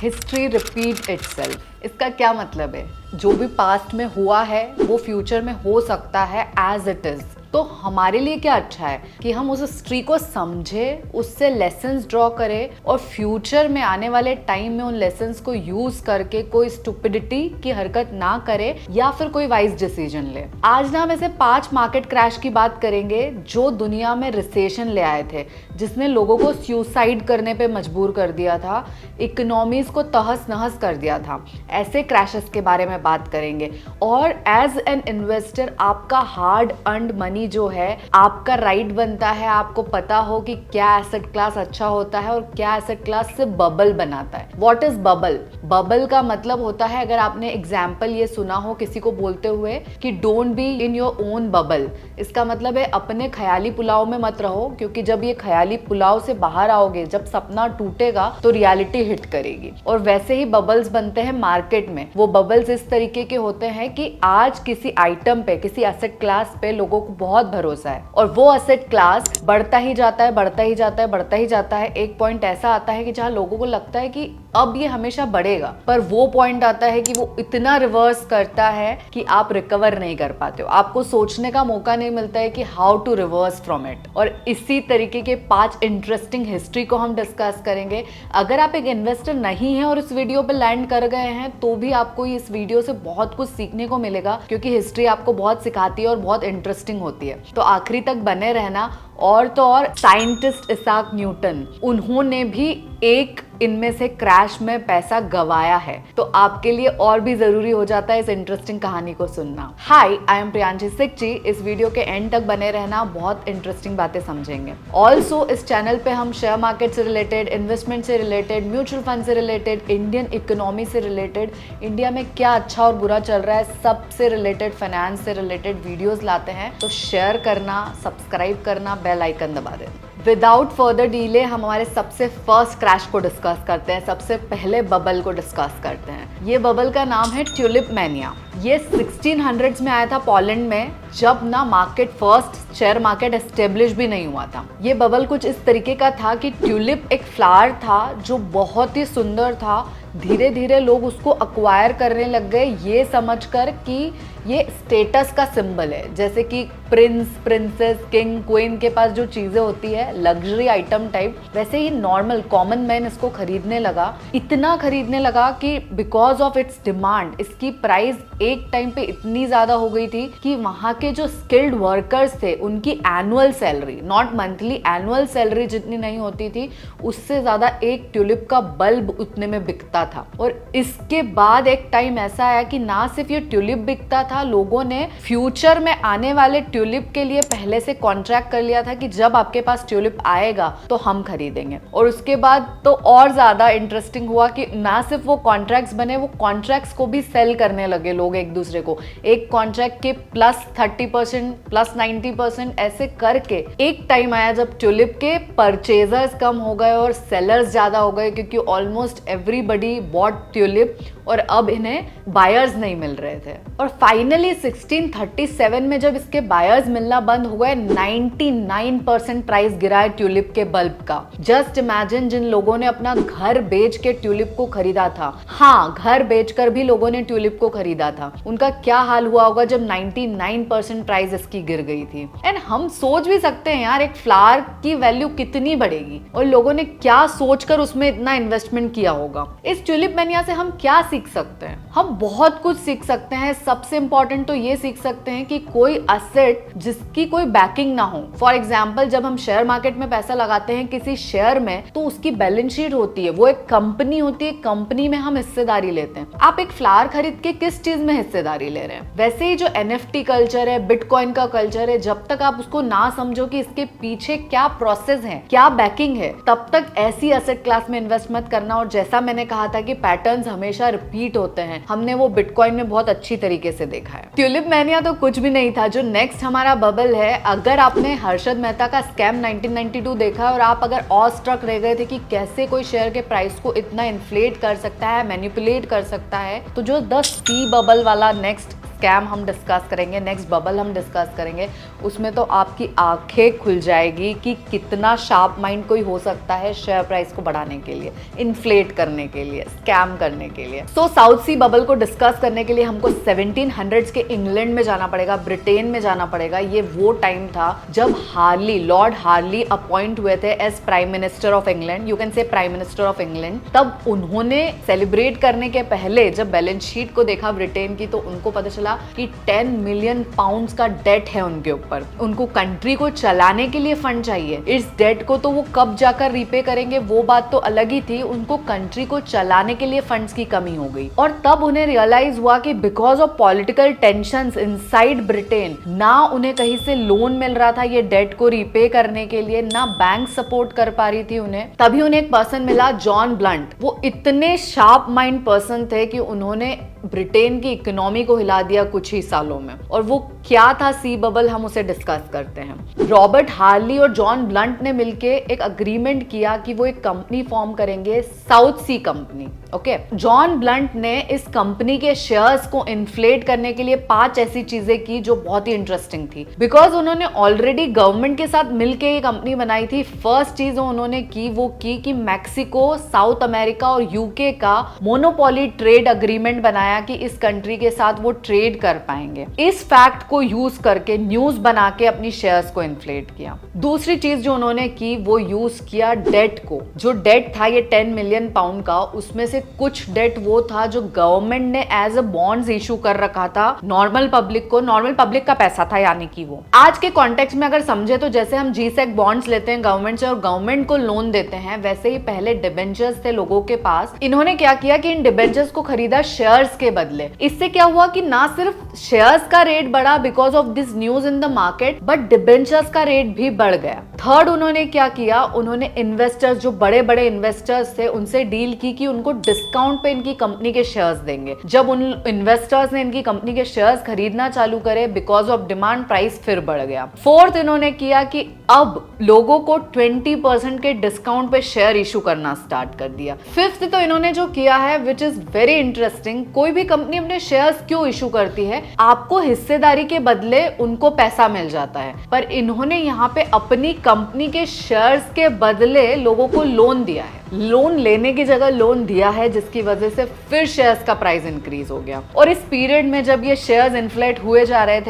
History repeat itself. इसका क्या मतलब है? जो भी पास्ट में हुआ है वो फ्यूचर में हो सकता है एज इट इज। तो हमारे लिए क्या अच्छा है कि हम उस हिस्ट्री को समझें, उससे लेसन्स ड्रॉ करें और फ्यूचर में आने वाले टाइम में उन लेसन्स को यूज करके कोई स्टुपिडिटी की हरकत ना करे या फिर कोई वाइज डिसीजन ले। आज ना हम ऐसे 5 मार्केट क्रैश की बात करेंगे जो दुनिया में रिसेशन ले आए थे, जिसने लोगों को सुसाइड करने पे मजबूर कर दिया था, इकोनॉमीज को तहस नहस कर दिया था। ऐसे क्रैशेस के बारे में बात करेंगे और एज एन इन्वेस्टर आपका हार्ड अर्न्ड मनी जो है आपका राइट बनता है आपको पता हो कि क्या एसेट क्लास अच्छा होता है और क्या एसेट क्लास से बबल बनाता है। What is bubble? बबल का मतलब होता है, अगर आपने एग्जाम्पल ये सुना हो किसी को बोलते हुए कि don't be in your own bubble, इसका मतलब है अपने ख्याली पुलाव में मत रहो, क्योंकि जब ये ख्याली पुलाव से बाहर आओगे, जब सपना टूटेगा तो रियलिटी हिट करेगी। और वैसे ही बबल्स बनते हैं मार्केट में। वो बबल्स इस तरीके के होते हैं कि आज किसी आइटम पे, किसी एसेट क्लास पे लोगों को बहुत भरोसा है और वो एसेट क्लास बढ़ता ही जाता है, बढ़ता ही जाता है, बढ़ता ही जाता है। एक पॉइंट ऐसा आता है कि जहां लोगों को लगता है कि अब ये हमेशा बढ़ेगा, पर वो पॉइंट आता है कि वो इतना रिवर्स करता है कि आप रिकवर नहीं कर पाते हो, आपको सोचने का मौका नहीं मिलता है कि how to reverse from it. और इसी तरीके के 5 इंटरेस्टिंग हिस्ट्री को हम डिस्कस करेंगे। अगर आप एक इन्वेस्टर नहीं है और इस वीडियो पे लैंड कर गए हैं तो भी आपको इस वीडियो से बहुत कुछ सीखने को मिलेगा, क्योंकि हिस्ट्री आपको बहुत सिखाती है और बहुत इंटरेस्टिंग होती है। तो आखिरी तक बने रहना। और तो और साइंटिस्ट इसाक न्यूटन, उन्होंने भी एक इनमें से क्रैश में पैसा गवाया है, तो आपके लिए और भी जरूरी हो जाता है इस इंटरेस्टिंग कहानी को सुनना। हाय, आई एम प्रियांशी सिक्ची। इस वीडियो के एंड तक बने रहना, बहुत इंटरेस्टिंग बातें समझेंगे। ऑल्सो इस चैनल पे हम शेयर मार्केट से रिलेटेड, इन्वेस्टमेंट से रिलेटेड, म्यूचुअल फंड से रिलेटेड, इंडियन इकोनॉमी से रिलेटेड, इंडिया में क्या अच्छा और बुरा चल रहा है, सबसे रिलेटेड, फाइनेंस से रिलेटेड वीडियोस लाते हैं। तो शेयर करना, सब्सक्राइब करना, बेल आइकन दबा देना। विदाउट फर्दर डिले हम हमारे सबसे फर्स्ट क्रैश को डिस्कस करते हैं। सबसे पहले बबल को डिस्कस करते हैं। ये बबल का नाम है ट्यूलिप मैनिया। ये 1600s में आया था पोलैंड में, जब ना market, first share market establish भी नहीं हुआ था। ये बबल कुछ इस तरीके का था कि ट्यूलिप एक फ्लावर था जो बहुत ही सुंदर था। धीरे धीरे लोग उसको अक्वायर करने लग गए ये समझकर कि ये स्टेटस का सिंबल है, जैसे कि प्रिंस, प्रिंसेस, किंग, क्वीन के पास जो चीजें होती है लग्जरी आइटम टाइप, वैसे ही नॉर्मल कॉमन मैन इसको खरीदने लगा। इतना खरीदने लगा कि बिकॉज ऑफ इट्स डिमांड इसकी प्राइस एक टाइम पे इतनी ज्यादा हो गई थी कि वहां के जो स्किल्ड वर्कर्स थे उनकी annual salary, not monthly, annual salary जितनी नहीं होती थी, उससे ज्यादा एक ट्यूलिप का बल्ब उतने में बिकता था। और इसके बाद एक टाइम ऐसा आया कि ना सिर्फ ये ट्यूलिप बिकता था, लोगों ने फ्यूचर में आने वाले ट्यूलिप के लिए पहले से कॉन्ट्रैक्ट कर लिया था कि जब आपके पास ट्यूलिप आएगा तो हम खरीदेंगे। और उसके बाद तो और ज्यादा इंटरेस्टिंग हुआ कि ना सिर्फ वो कॉन्ट्रैक्ट्स बने, वो कॉन्ट्रैक्ट्स को भी सेल करने लगे लोग एक दूसरे को। एक कॉन्ट्रैक्ट के +30%, +90% ऐसे करके एक टाइम आया जब ट्यूलिप के परचेजर्स कम हो गए और सेलर्स ज्यादा हो गए, क्योंकि ऑलमोस्ट एवरीबडी बॉट ट्यूलिप और अब इन्हें बायर्स नहीं मिल रहे थे। और फाइनली 1637 में जब इसके बायर्स मिलना बंद हो गए, 99% प्राइस गिरा है ट्यूलिप के बल्ब का। जस्ट इमेजिन, जिन लोगों ने अपना घर बेच के ट्यूलिप को खरीदा था, हाँ, घर बेचकर भी लोगों ने ट्यूलिप को खरीदा था, उनका क्या हाल हुआ होगा जब 99% प्राइस इसकी गिर गई थी। एंड हम सोच भी सकते हैं यार, एक फ्लावर की वैल्यू कितनी बढ़ेगी और लोगों ने क्या सोचकर उसमें इतना इन्वेस्टमेंट किया होगा। इस ट्यूलिप मैनिया से हम क्या सीख सकते हैं? हम बहुत कुछ सीख सकते हैं। सबसे इंपॉर्टेंट तो ये सीख सकते हैं कि कोई एसेट जिसकी कोई बैकिंग ना हो, फॉर एग्जांपल जब हम शेयर मार्केट में पैसा लगाते हैं किसी शेयर में, तो उसकी बैलेंस शीट होती है, वो एक कंपनी होती है, कंपनी में हम हिस्सेदारी लेते हैं। आप एक फ्लावर खरीद के किस चीज में हिस्सेदारी ले रहे हैं? वैसे ही जो NFT कल्चर है, बिटकॉइन का कल्चर है, जब तक आप उसको ना समझो कि इसके पीछे क्या प्रोसेस है, क्या बैकिंग है, तब तक ऐसी एसेट क्लास में इन्वेस्ट मत करना। और जैसा मैंने कहा था कि पैटर्न्स हमेशा रिपीट होते हैं, हमने वो बिटकॉइन में बहुत अच्छी तरीके से देखा है। ट्यूलिप मैनिया तो कुछ भी नहीं था। जो नेक्स्ट हमारा बबल है, अगर आपने हर्षद मेहता का स्कैम 1992 देखा और आप अगर ऑ स्ट्रक रह गए थे कि कैसे कोई शेयर के प्राइस को इतना इन्फ्लेट कर सकता है, मैनिपुलेट कर सकता है, तो जो द सी बबल वाला नेक्स्ट स्कैम हम डिस्कस करेंगे, नेक्स्ट बबल हम डिस्कस करेंगे, उसमें तो आपकी आंखें खुल जाएगी कि कितना शार्प माइंड कोई हो सकता है शेयर प्राइस को बढ़ाने के लिए, इन्फ्लेट करने के लिए, स्कैम करने के लिए। सो साउथ सी बबल को डिस्कस करने के लिए हमको 1700s के इंग्लैंड में जाना पड़ेगा, ब्रिटेन में जाना पड़ेगा। ये वो टाइम था जब लॉर्ड हार्ली अपॉइंट हुए थे as prime minister of England, you can say prime minister of England. तब उन्होंने सेलिब्रेट करने के पहले जब बैलेंस शीट को देखा ब्रिटेन की, तो उनको पता चला कि 10 मिलियन पाउंड्स का डेट है उनके ऊपर। उनको कंट्री को चलाने के लिए फंड चाहिए। इस डेट को तो वो कब जाकर रीपे करेंगे वो बात तो अलग ही थी, उनको कंट्री को चलाने के लिए फंड्स की कमी हो गई। और तब उन्हें रियलाइज हुआ कि because of political tensions inside Britain, ना उन्हें कहीं से लोन मिल रहा था ये डेट को रीपे करने के लिए, ना बैंक सपोर्ट कर पा रही थी उन्हें। तभी उन्हें एक पर्सन मिला, जॉन ब्लंट। वो इतने शार्प माइंड पर्सन थे कि उन्होंने ब्रिटेन की इकोनॉमी को हिला दिया कुछ ही सालों में। और वो क्या था सी बबल, हम उसे डिस्कस करते हैं। रॉबर्ट हार्ली और जॉन ब्लंट ने मिलके एक अग्रीमेंट किया कि वो एक कंपनी फॉर्म करेंगे, साउथ सी कंपनी। ओके, जॉन ब्लंट ने इस कंपनी के शेयर्स को इन्फ्लेट करने के लिए 5 ऐसी चीजें की जो बहुत ही इंटरेस्टिंग थी, बिकॉज उन्होंने ऑलरेडी गवर्नमेंट के साथ मिलके ये कंपनी बनाई थी। फर्स्ट चीज उन्होंने की वो की कि मैक्सिको, साउथ अमेरिका और यूके का मोनोपोली ट्रेड अग्रीमेंट बनाया कि इस कंट्री के साथ वो ट्रेड कर पाएंगे। इस फैक्ट को यूज करके न्यूज बना के अपनी शेयर्स को इन्फ्लेट किया। दूसरी चीज जो उन्होंने की वो यूज किया डेट को। जो डेट था ये 10 मिलियन पाउंड का, उसमें से कुछ डेट वो था जो गवर्नमेंट ने एज अ बॉन्ड्स इशू कर रखा था नॉर्मल पब्लिक को। नॉर्मल पब्लिक का पैसा था, यानी कि वो आज के कॉन्टेक्स्ट में अगर समझे तो जैसे हम जीसेक बॉन्ड्स लेते हैं गवर्नमेंट से और गवर्नमेंट को लोन देते हैं, वैसे ही पहले डिबेंचर्स थे लोगों के पास। इन्होंने क्या किया कि इन डिबेंचर्स को खरीदा शेयर्स के बदले। इससे क्या हुआ कि ना सिर्फ शेयर्स का रेट बढ़ा because of this news in the market, but debentures का रेट भी बढ़ गया। थर्ड उन्होंने क्या किया, उन्होंने इन्वेस्टर्स, जो बड़े बड़े इन्वेस्टर्स थे, उनसे डील की कि उनको डिस्काउंट पे इनकी कंपनी के शेयर्स देंगे। जब उन इन्वेस्टर्स ने इनकी कंपनी के शेयर्स खरीदना चालू करे, बिकॉज ऑफ डिमांड, प्राइस फिर बढ़ गया। फोर्थ इन्होंने किया कि अब लोगों को 20% के डिस्काउंट पे शेयर इशू करना स्टार्ट कर दिया। फिफ्थ तो इन्होंने जो किया है विच इज वेरी इंटरेस्टिंग, कोई भी कंपनी अपने शेयर्स क्यों इशू करती है, आपको हिस्सेदारी के बदले उनको पैसा मिल जाता है, पर इन्होंने यहाँ पे अपनी कंपनी के शेयर्स के बदले लोगों को लोन दिया है। लोन लेने की जगह लोन दिया है, जिसकी वजह से फिर शेयर्स का प्राइस इंक्रीज हो गया। और इस पीरियड में जब ये शेयर्स इन्फ्लेट हुए जा रहे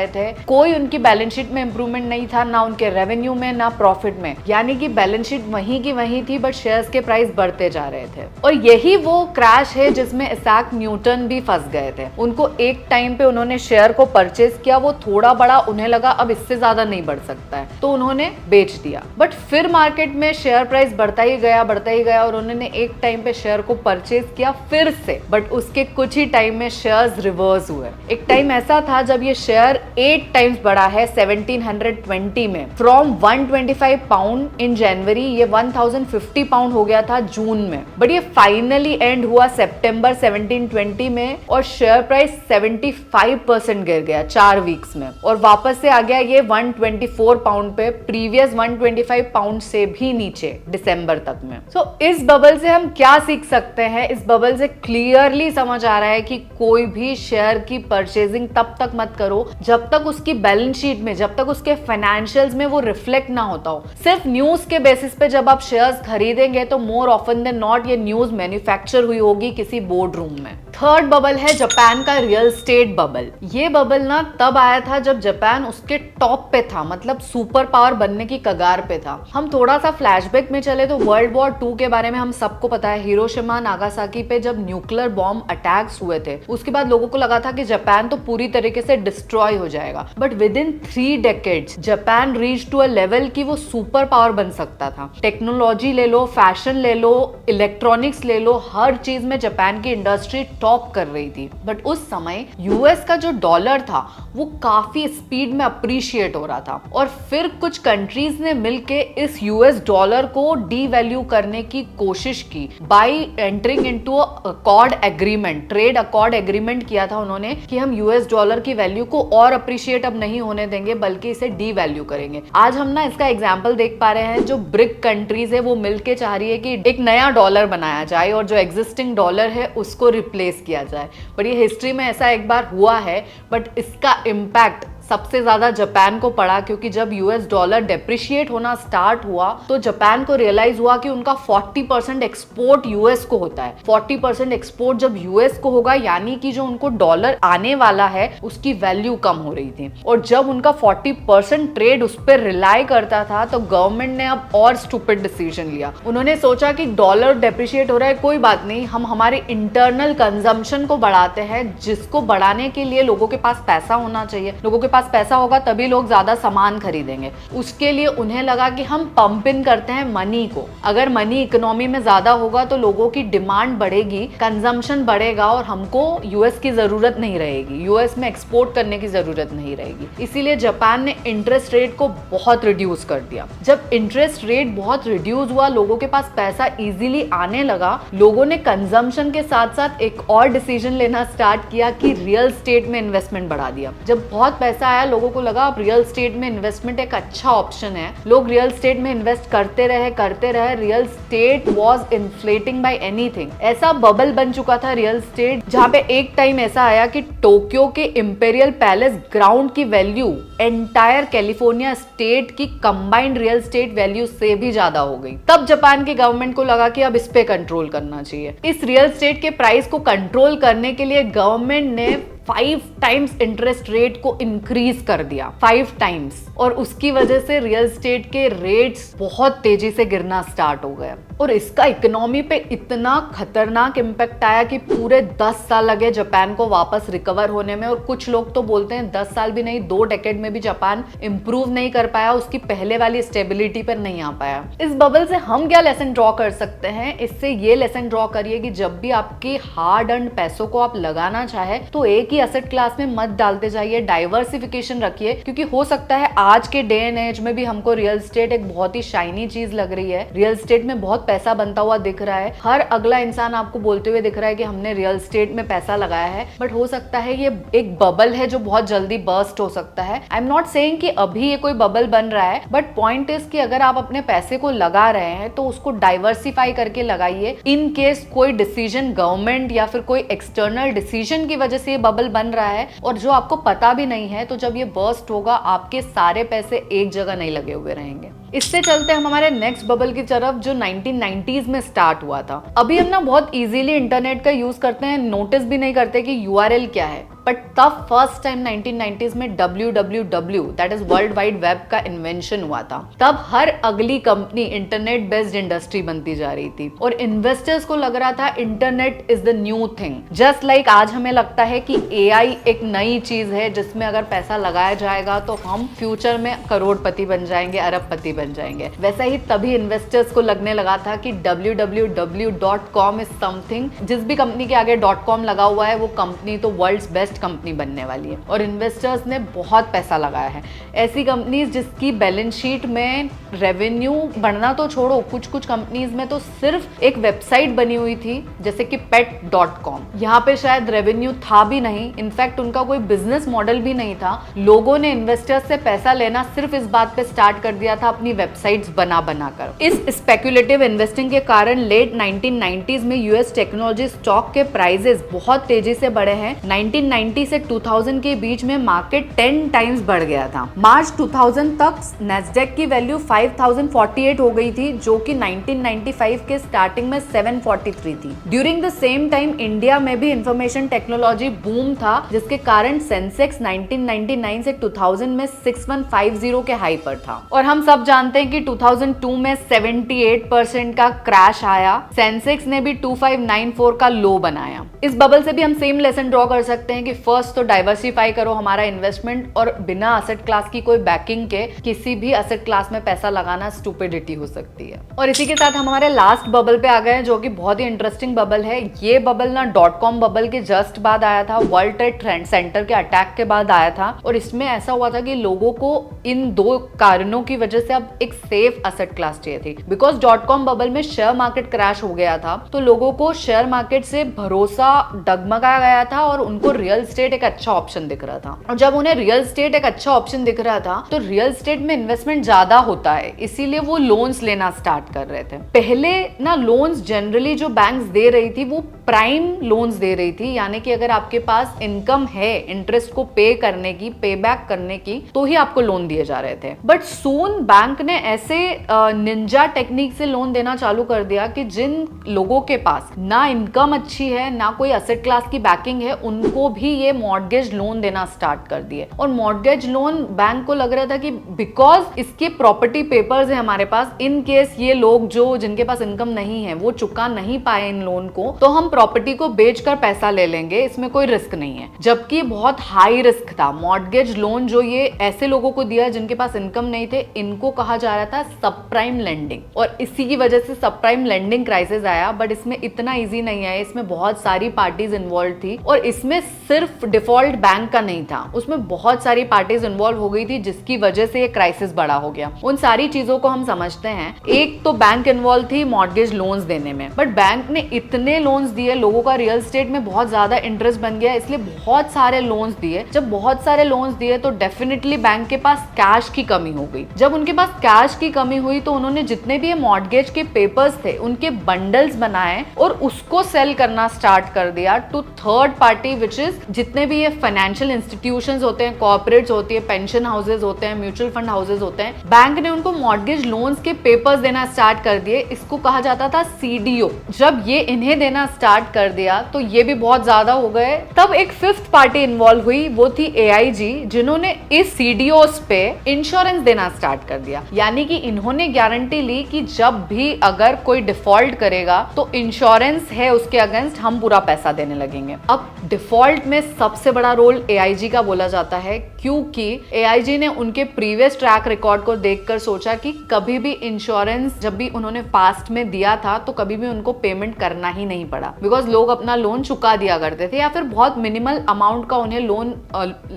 थे, कोई उनकी बैलेंस शीट में इंप्रूवमेंट नहीं था, ना उनके रेवेन्यू में, ना प्रॉफिट में। यानी कि बैलेंस शीट वहीं की वहीं थी, बट शेयर्स के प्राइस बढ़ते जा रहे थे। और यही वो क्रैश है जिसमें इसैक न्यूटन भी फंस गए थे। उनको एक टाइम पे उन्होंने शेयर को परचेज किया, वो थोड़ा बड़ा, उन्हें लगा अब इससे ज्यादा नहीं बढ़ सकता है, तो उन्होंने बेच दिया। बट फिर मार्केट में शेयर प्राइस बढ़ता ही गया और उन्होंने एक टाइम पे शेयर को परचेज किया फिर से, बट उसके कुछ ही टाइम में शेयर्स रिवर्स हुए। एक टाइम ऐसा था जब ये शेयर 8 टाइम्स बढ़ा है 1720 में। फ्रॉम 125 पाउंड इन जनवरी, ये 1050 पाउंड हो गया था जून में, बट ये फाइनली एंड हुआ सितंबर 1720 में और शेयर प्राइस 75% गिर गया 4 वीक्स में, और वापस से आ गया ये 124 पाउंड पे, प्रीवियस 125 पाउंड से भी नीचे दिसंबर तक में। इस बबल से हम क्या सीख सकते हैं? इस बबल से क्लियरली समझ आ रहा है कि कोई भी शेयर की परचेजिंग तब तक मत करो जब तक उसकी बैलेंस शीट में, जब तक उसके फाइनेंशियल्स में वो रिफ्लेक्ट ना होता हो। सिर्फ न्यूज के बेसिस पे जब आप शेयर्स खरीदेंगे तो मोर ऑफन देन नॉट ये न्यूज मैन्युफैक्चर हुई होगी किसी बोर्ड रूम में। थर्ड बबल है जापान का रियल स्टेट बबल। ये बबल ना तब आया था जब जापान उसके टॉप पे था, मतलब सुपर पावर बनने की कगार पे था। हम थोड़ा सा फ्लैशबैक में चले तो वर्ल्ड वॉर 2 के बारे में हम सबको पता है। हिरोशिमा नागासाकी पे जब न्यूक्लियर बॉम्ब अटैक्स हुए थे, उसके बाद लोगों को लगा था कि जापान तो पूरी तरीके से डिस्ट्रॉय हो जाएगा, but within 3 decades Japan reach to a level कि वो सुपर पावर बन सकता था। टेक्नोलॉजी ले लो, फैशन ले लो, इलेक्ट्रॉनिक्स ले लो, हर चीज में जापान की इंडस्ट्री टॉप कर रही थी। बट उस समय यूएस का जो डॉलर था वो काफी स्पीड में अप्रिशिएट हो रहा था, और फिर कुछ कंट्रीज ने मिलके इस यूएस डॉलर को डीवैल्यू करने की कोशिश की bye entering into accord agreement, trade accord agreement किया था उन्होंने कि हम यूएस डॉलर की वैल्यू को और अप्रिशिएट अब नहीं होने देंगे बल्कि इसे डीवैल्यू करेंगे। आज हम ना इसका एग्जांपल देख पा रहे हैं, जो ब्रिक कंट्रीज है वो मिलके चाह रही है कि एक नया डॉलर बनाया जाए और जो एग्जिस्टिंग डॉलर है उसको रिप्लेस फेस किया जाए। बट ये हिस्ट्री में ऐसा एक बार हुआ है, बट इसका इम्पैक्ट सबसे ज्यादा जापान को पड़ा, क्योंकि जब यूएस डॉलर डेप्रिशिएट होना स्टार्ट हुआ तो जापान को रियलाइज हुआ कि उनका 40% एक्सपोर्ट यूएस को होता है। 40% एक्सपोर्ट जब यूएस को होगा, यानी कि जो उनको डॉलर आने वाला है उसकी वैल्यू कम हो रही थी। और जब उनका 40% ट्रेड उस पर रिलाई करता था तो गवर्नमेंट ने अब और स्टूपिड डिसीजन लिया। उन्होंने सोचा कि डॉलर डेप्रिशिएट हो रहा है, कोई बात नहीं, हम हमारे इंटरनल कंजम्पशन को बढ़ाते हैं, जिसको बढ़ाने के लिए लोगों के पास पैसा होना चाहिए। लोगों के पास पैसा होगा तभी लोग ज्यादा सामान खरीदेंगे। उसके लिए उन्हें लगा कि हम पंप इन करते हैं मनी को। अगर मनी इकोनॉमी में ज्यादा होगा तो लोगों की डिमांड बढ़ेगी, कंजम्पशन बढ़ेगा और हमको यूएस की जरूरत नहीं रहेगी, यूएस में एक्सपोर्ट करने की जरूरत नहीं रहेगी। इसीलिए जापान ने इंटरेस्ट रेट को बहुत रिड्यूस कर दिया। जब इंटरेस्ट रेट बहुत रिड्यूस हुआ, लोगों के पास पैसा इजीली आने लगा, लोगों ने कंजम्पशन के साथ साथ एक और डिसीजन लेना स्टार्ट किया कि रियल स्टेट में इन्वेस्टमेंट बढ़ा दिया। जब बहुत पैसा आया, लोगों को लगा अब रियल स्टेट में इन्वेस्टमेंट एक अच्छा ऑप्शन है। लोग रियल स्टेट में इन्वेस्ट करते रहे। Real estate was inflating by anything. ऐसा बबल बन चुका था रियल स्टेट, जहां पे एक टाइम ऐसा आया कि टोक्यो के इंपेरियल पैलेस ग्राउंड की वैल्यू एंटायर कैलिफोर्निया स्टेट की कंबाइंड रियल स्टेट वैल्यू से भी ज्यादा हो गई। तब जापान की गवर्नमेंट को लगा कि अब इस पे कंट्रोल करना चाहिए। इस रियल स्टेट के प्राइस को कंट्रोल करने के लिए गवर्नमेंट ने 5 टाइम्स इंटरेस्ट रेट को इंक्रीज कर दिया, 5 टाइम्स। और उसकी वजह से रियल स्टेट के रेट्स बहुत तेजी से गिरना स्टार्ट हो गए और इसका इकोनॉमी पे इतना खतरनाक इम्पैक्ट आया कि पूरे 10 साल लगे जापान को वापस रिकवर होने में। और कुछ लोग तो बोलते हैं 10 साल भी नहीं, 2 डेकेड में भी जापान इंप्रूव नहीं कर पाया, उसकी पहले वाली स्टेबिलिटी पर नहीं आ पाया। इस बबल से हम क्या लेसन ड्रॉ कर सकते हैं? इससे ये लेसन ड्रॉ करिए कि जब भी आपके हार्ड अर्न्ड पैसों को आप लगाना चाहे तो एक ही एसेट क्लास में मत डालते जाइए, डाइवर्सिफिकेशन रखिए। क्योंकि हो सकता है आज के डे एंड एज में भी हमको रियल स्टेट एक बहुत ही शाइनी चीज लग रही है, रियल स्टेट में बहुत पैसा बनता हुआ दिख रहा है, हर अगला इंसान आपको बोलते हुए दिख रहा है कि हमने रियल स्टेट में पैसा लगाया है। बट हो सकता है ये एक बबल है जो बहुत जल्दी बर्स्ट हो सकता है। आई एम नॉट सेइंग कि अभी ये कोई बबल बन रहा है, बट पॉइंट इज कि अगर आप अपने पैसे को लगा रहे हैं तो उसको डाइवर्सिफाई करके लगाइए। इन केस कोई डिसीजन गवर्नमेंट या फिर कोई एक्सटर्नल डिसीजन की वजह से ये बबल बन रहा है और जो आपको पता भी नहीं है, तो जब ये बर्स्ट होगा आपके सारे पैसे एक जगह नहीं लगे हुए रहेंगे। इससे चलते हम हमारे नेक्स्ट बबल की तरफ, जो 1990s में स्टार्ट हुआ था। अभी हम ना बहुत इजीली इंटरनेट का यूज करते हैं, नोटिस भी नहीं करते कि यूआरएल क्या है। बट तब फर्स्ट टाइम 1990s में www that is world wide web का इन्वेंशन हुआ था। तब हर अगली कंपनी इंटरनेट बेस्ड इंडस्ट्री बनती जा रही थी और इन्वेस्टर्स को लग रहा था internet is the new thing. Just like आज हमें लगता है कि एआई एक नई चीज है जिसमें अगर पैसा लगाया जाएगा तो हम फ्यूचर में करोड़पति बन जाएंगे, अरबपति बन जाएंगे। वैसा ही तभी इन्वेस्टर्स को लगने लगा था कि www.com इज समथिंग। जिस भी कंपनी के आगे .com लगा हुआ है वो कंपनी तो वर्ल्ड्स बेस्ट कंपनी बनने वाली है। और इन्वेस्टर्स ने बहुत पैसा लगाया है। ऐसी कंपनीज जिसकी बैलेंस शीट में रेवेन्यू बढ़ना तो छोड़ो, कुछ कंपनीज में तो सिर्फ एक वेबसाइट बनी हुई थी, जैसे कि pet.com। यहाँ पे शायद रेवेन्यू था भी नहीं, इनफैक्ट उनका कोई बिजनेस मॉडल भी नहीं था। लोगों ने इन्वेस्टर्स से पैसा लेना सिर्फ इस बात पे स्टार्ट कर दिया था, अपनी वेबसाइट्स बना कर। इस स्पेक्युलेटिव इन्वेस्टिंग के कारण लेट 1990s में यूएस टेक्नोलॉजी स्टॉक के प्राइसेस बहुत तेजी से बढ़े हैं। 1990 से 2000 के बीच में मार्केट 10 टाइम्स बढ़ गया था। मार्च 2000 तक नेस्डेक की वैल्यू 5048 हो गई थी, जो कि 1995 के स्टार्टिंग में 743 थी। During the same time India में भी इंफॉर्मेशन टेक्नोलॉजी बूम था, जिसके कारण सेंसेक्स 1999 से 2000 में 6150 के हाई पर था। और हम सब जानते हैं कि 2002 में 78% का क्रैश आया। सेंसेक्स ने भी 2594 का लो बनाया। इस बबल से भी हम सेम लेसन ड्रॉ कर सकते हैं कि फर्स्ट तो डाइवर्सिफाई करो हमारा इन्वेस्टमेंट, और बिना एसेट क्लास की कोई बैकिंग के किसी भी एसेट क्लास में पैसा लगाना स्टूपिडिटी हो सकती है। और इसी के साथ हम हमारे लास्ट बबल पे आ गए हैं, जो कि बहुत ही इंटरेस्टिंग बबल है। ये बबल ना .com बबल के जस्ट बाद आया था, वर्ल्ड ट्रेड सेंटर के अटैक के बाद आया था। और इसमें ऐसा हुआ था कि लोगों को इन 2 कारणों की वजह से अब एक सेफ एसेट क्लास चाहिए थी। बिकॉज .com बबल में शेयर मार्केट क्रैश हो गया था, तो लोगों को शेयर मार्केट से भरोसा डगमगा गया था और उनको रियल रियल स्टेट एक अच्छा ऑप्शन दिख रहा था। और जब उन्हें रियल स्टेट एक अच्छा ऑप्शन दिख रहा था तो रियल स्टेट में इन्वेस्टमेंट ज्यादा होता है, इसीलिए वो लोन्स लेना स्टार्ट कर रहे थे। पहले ना लोन्स जनरली जो बैंक्स दे रही थी वो प्राइम लोन्स दे रही थी, यानी कि अगर आपके पास इनकम है इंटरेस्ट को पे करने की, पे बैक करने की, तो ही आपको लोन दिए जा रहे थे। बट सून बैंक ने ऐसे निंजा टेक्निक से लोन देना चालू कर दिया कि जिन लोगों के पास ना इनकम अच्छी है ना कोई एसेट क्लास की बैकिंग है, उनको भी ये मॉर्गेज लोन देना स्टार्ट कर दिए। और मॉर्गेज लोन बैंक को लग रहा था कि बिकॉज इसके प्रॉपर्टी पेपर्स है हमारे पास, इन केस ये लोग जो जिनके पास इनकम नहीं है वो चुका नहीं पाए इन लोन को, तो हम प्रॉपर्टी को बेचकर पैसा ले लेंगे, इसमें कोई रिस्क नहीं है। जबकि बहुत हाई रिस्क था। मॉर्गेज लोन जो ये ऐसे लोगों को दिया जिनके पास इनकम नहीं थे, इनको कहा जा रहा था सब प्राइम लेंडिंग, और इसी की वजह से सब प्राइम लेंडिंग क्राइसिस आया। बट इसमें इतना इजी नहीं आया, इसमें बहुत सारी पार्टीज इन्वॉल्व थी, और इसमें सिर्फ डिफॉल्ट बैंक का नहीं था, उसमें बहुत सारी पार्टीज इन्वॉल्व हो गई थी, जिसकी वजह से ये क्राइसिस बड़ा हो गया। उन सारी चीजों को हम समझते हैं। एक तो बैंक इन्वॉल्व थी मॉर्गेज लोन्स देने में, बट बैंक ने इतने लोन्स दिए, लोगों का रियल स्टेट में बहुत ज्यादा इंटरेस्ट बन गया, इसलिए बहुत सारे लोन्स दिए। जब बहुत सारे लोन्स दिए तो डेफिनेटली बैंक के पास कैश की कमी हो गई। जब उनके पास कैश की कमी हुई तो उन्होंने जितने भी ये मॉर्गेज के पेपर्स थे उनके बंडल्स बनाए और उसको सेल करना स्टार्ट कर दिया to third party, which is जितने भी ये फाइनेंशियल इंस्टीट्यूशंस होते हैं, कॉर्पोरेट्स होती है, पेंशन हाउसेज होते हैं, म्यूचुअल फंड हाउसेज होते हैं, बैंक ने उनको मॉर्गेज लोन्स के पेपर्स देना स्टार्ट कर दिए। इसको कहा जाता था सीडीओ। जब ये इन्हें देना स्टार्ट कर दिया तो ये भी बहुत ज्यादा हो गए। तब एक फिफ्थ पार्टी इन्वॉल्व हुई, वो थी एआईजी, जिन्होंने इस सीडीओस पे इंश्योरेंस देना स्टार्ट कर दिया। यानी कि इन्होंने गारंटी ली कि जब भी अगर कोई डिफॉल्ट करेगा तो इंश्योरेंस है उसके अगेंस्ट, हम पूरा पैसा देने लगेंगे। अब डिफॉल्ट में सबसे बड़ा रोल एआईजी का बोला जाता है, क्योंकि एआईजी ने उनके प्रीवियस ट्रैक रिकॉर्ड को देखकर सोचा कि कभी भी इंश्योरेंस जब भी उन्होंने पास्ट में दिया था तो कभी भी उनको पेमेंट करना ही नहीं पड़ा, बिकॉज लोग अपना लोन चुका दिया करते थे या फिर बहुत मिनिमल अमाउंट का उन्हें लोन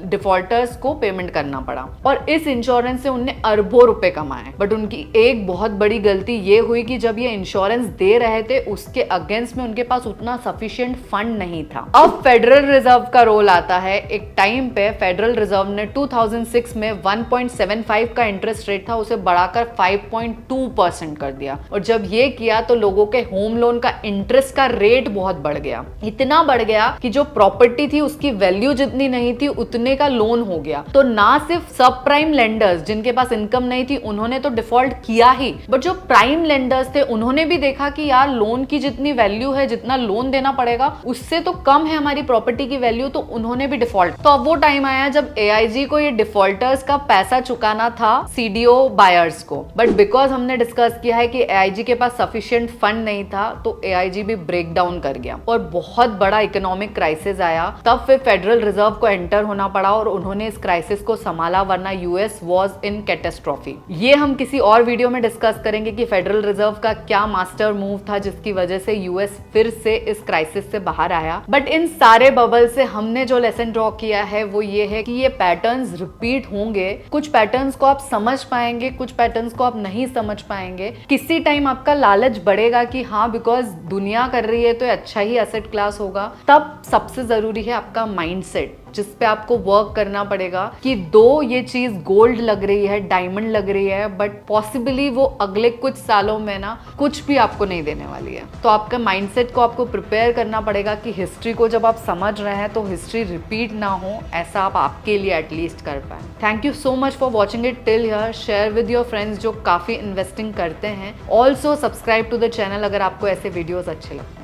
डिफॉल्टर्स को पेमेंट करना पड़ा। और इस इंश्योरेंस से उन्हें अरबों रुपए कमाए। बट उनकी एक बहुत बड़ी गलती ये हुई कि जब ये इंश्योरेंस दे रहे थे उसके अगेंस्ट में उनके पास उतना सफिशिएंट फंड नहीं था। अब फेडरल रिजर्व का रोल आता है। एक टाइम पे फेडरल रिजर्व ने 2006 में 1.75 का इंटरेस्ट रेट था, उसे बढ़ाकर 5.2% कर दिया। और जब ये किया तो लोगों के होम लोन का इंटरेस्ट का रेट बहुत बढ़ गया। इतना बढ़ गया कि जो प्रॉपर्टी थी उसकी वैल्यू जितनी नहीं थी उतने का लोन हो गया। तो ना सिर्फ सब प्राइम लेंडर्स जिनके पास इनकम नहीं थी उन्होंने तो डिफॉल्ट किया ही, बट जो प्राइम लेंडर्स थे उन्होंने भी देखा कि यार लोन की जितनी वैल्यू है, जितना लोन देना पड़ेगा उससे तो कम है हमारी प्रॉपर्टी की वैल्यू, तो उन्होंने भी डिफॉल्ट। तो अब वो टाइम आया जब एआईजी को ये डिफॉल्टर्स का पैसा चुकाना था सीडीओ बायर्स को। बट बिकॉज हमने डिस्कस किया है कि एआईजी के पास सफिशिएंट फंड नहीं था तो एआईजी भी ब्रेक डाउन कर गया और बहुत बड़ा इकोनॉमिक क्राइसिस आया। तब फिर फेडरल रिजर्व को एंटर होना पड़ा और उन्होंने इस क्राइसिस को संभाला, वरना यूएस वाज इन कैटास्ट्रोफी। ये हम किसी और वीडियो में डिस्कस करेंगे कि फेडरल रिजर्व का क्या मास्टर मूव था जिसकी वजह से यूएस फिर से इस क्राइसिस से बाहर आया। बट इन सारे बबल से हमने जो लेसन ड्रॉ किया है वो ये है कि ये पैटर्न्स रिपीट होंगे। कुछ पैटर्न्स को आप समझ पाएंगे, कुछ पैटर्न्स को आप नहीं समझ पाएंगे। किसी टाइम आपका लालच बढ़ेगा कि हाँ बिकॉज दुनिया कर रही है तो अच्छा ही एसेट क्लास होगा। तब सबसे जरूरी है आपका माइंडसेट, जिस पे आपको वर्क करना पड़ेगा कि दो ये चीज गोल्ड लग रही है, डायमंड लग रही है, बट पॉसिबली वो अगले कुछ सालों में ना कुछ भी आपको नहीं देने वाली है। तो आपका माइंडसेट को आपको प्रिपेयर करना पड़ेगा कि हिस्ट्री को जब आप समझ रहे हैं तो हिस्ट्री रिपीट ना हो, ऐसा आप आपके लिए एटलीस्ट कर पाए। Thank you so much for watching it till here. Share with your friends जो काफी इन्वेस्टिंग करते हैं। Also subscribe to the channel अगर आपको ऐसे वीडियोज अच्छे लगते हैं।